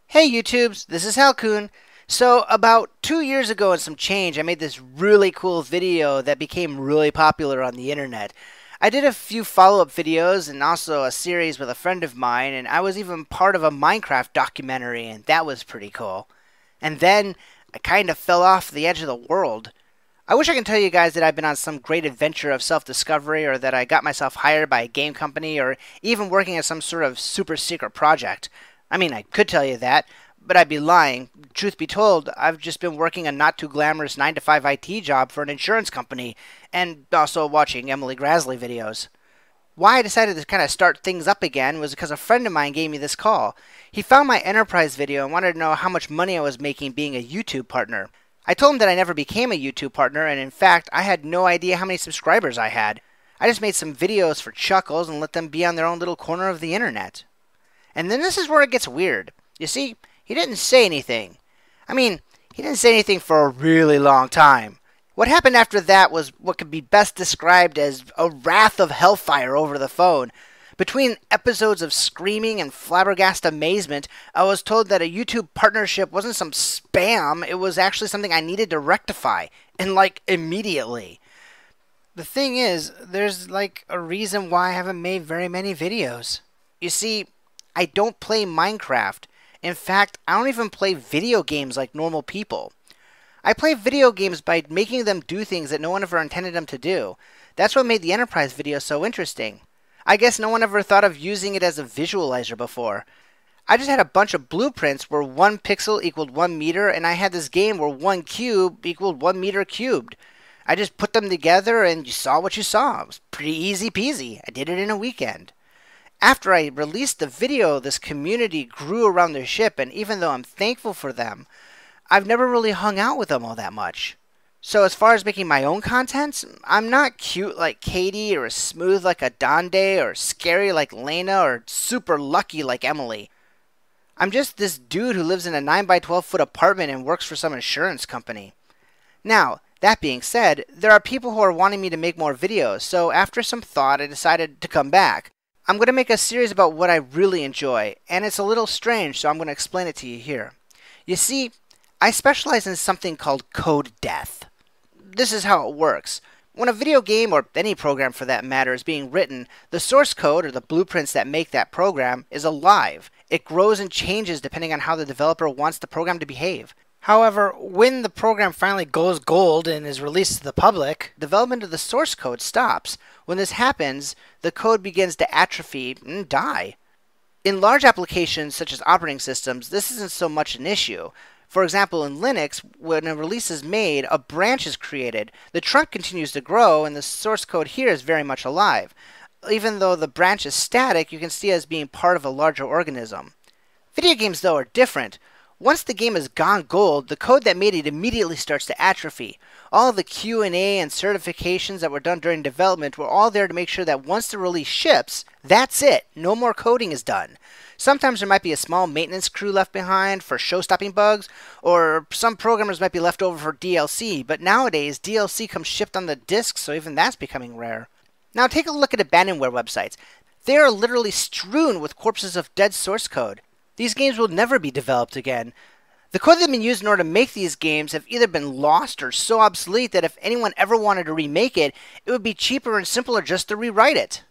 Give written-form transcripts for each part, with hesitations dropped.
Hey YouTubes, this is Halkun. So about 2 years ago and some change, I made this really cool video that became really popular on the internet. I did a few follow-up videos and also a series with a friend of mine, and I was even part of a Minecraft documentary, and that was pretty cool. And then I kind of fell off the edge of the world. I wish I could tell you guys that I've been on some great adventure of self-discovery, or that I got myself hired by a game company, or even working at some sort of super secret project. I mean, I could tell you that, but I'd be lying. Truth be told, I've just been working a not-too-glamorous 9-to-5 IT job for an insurance company, and also watching Emily Graslie videos. Why I decided to kind of start things up again was because a friend of mine gave me this call. He found my enterprise video and wanted to know how much money I was making being a YouTube partner. I told him that I never became a YouTube partner, and in fact, I had no idea how many subscribers I had. I just made some videos for chuckles and let them be on their own little corner of the internet. And then this is where it gets weird. You see, he didn't say anything. I mean, he didn't say anything for a really long time. What happened after that was what could be best described as a wrath of hellfire over the phone. Between episodes of screaming and flabbergasted amazement, I was told that a YouTube partnership wasn't some spam, it was actually something I needed to rectify. And like, immediately. The thing is, there's like a reason why I haven't made very many videos. You see, I don't play Minecraft. In fact, I don't even play video games like normal people. I play video games by making them do things that no one ever intended them to do. That's what made the Enterprise video so interesting. I guess no one ever thought of using it as a visualizer before. I just had a bunch of blueprints where 1 pixel equaled 1 meter, and I had this game where 1 cube equaled 1 meter cubed. I just put them together and you saw what you saw. It was pretty easy peasy. I did it in a weekend. After I released the video, this community grew around the ship, and even though I'm thankful for them, I've never really hung out with them all that much. So as far as making my own content, I'm not cute like Katie, or smooth like Adande, or scary like Lena, or super lucky like Emily. I'm just this dude who lives in a 9x12 foot apartment and works for some insurance company. Now, that being said, there are people who are wanting me to make more videos, so after some thought I decided to come back. I'm going to make a series about what I really enjoy, and it's a little strange, so I'm going to explain it to you here. You see, I specialize in something called code death. This is how it works. When a video game, or any program for that matter, is being written, the source code, or the blueprints that make that program, is alive. It grows and changes depending on how the developer wants the program to behave. However, when the program finally goes gold and is released to the public, development of the source code stops. When this happens, the code begins to atrophy and die. In large applications such as operating systems, this isn't so much an issue. For example, in Linux, when a release is made, a branch is created. The trunk continues to grow, and the source code here is very much alive. Even though the branch is static, you can see it as being part of a larger organism. Video games, though, are different. Once the game has gone gold, the code that made it immediately starts to atrophy. All of the Q&A and certifications that were done during development were all there to make sure that once the release ships, that's it. No more coding is done. Sometimes there might be a small maintenance crew left behind for show-stopping bugs, or some programmers might be left over for DLC, but nowadays DLC comes shipped on the disc, so even that's becoming rare. Now take a look at abandonware websites. They are literally strewn with corpses of dead source code. These games will never be developed again. The code that has been used in order to make these games have either been lost or so obsolete that if anyone ever wanted to remake it, it would be cheaper and simpler just to rewrite it.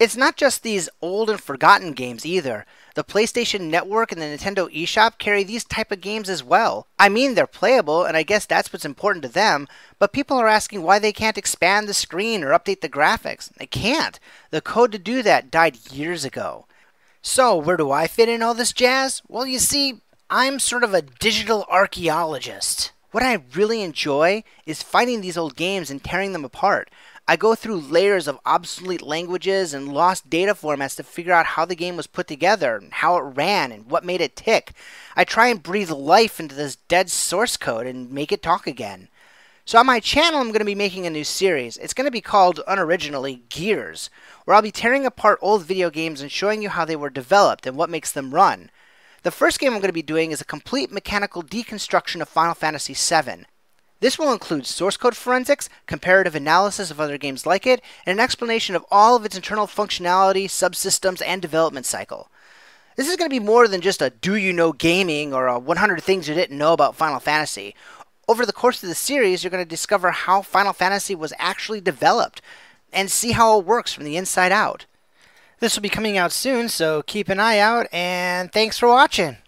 It's not just these old and forgotten games either. The PlayStation Network and the Nintendo eShop carry these type of games as well. I mean, they're playable, and I guess that's what's important to them, but people are asking why they can't expand the screen or update the graphics. They can't. The code to do that died years ago. So, where do I fit in all this jazz? Well, you see, I'm sort of a digital archaeologist. What I really enjoy is finding these old games and tearing them apart. I go through layers of obsolete languages and lost data formats to figure out how the game was put together, and how it ran, and what made it tick. I try and breathe life into this dead source code and make it talk again. So on my channel, I'm going to be making a new series. It's going to be called, unoriginally, Gears, where I'll be tearing apart old video games and showing you how they were developed and what makes them run. The first game I'm going to be doing is a complete mechanical deconstruction of Final Fantasy VII. This will include source code forensics, comparative analysis of other games like it, and an explanation of all of its internal functionality, subsystems, and development cycle. This is going to be more than just a do you know gaming or a 100 things you didn't know about Final Fantasy. Over the course of the series, you're going to discover how Final Fantasy was actually developed and see how it works from the inside out. This will be coming out soon, so keep an eye out, and thanks for watching.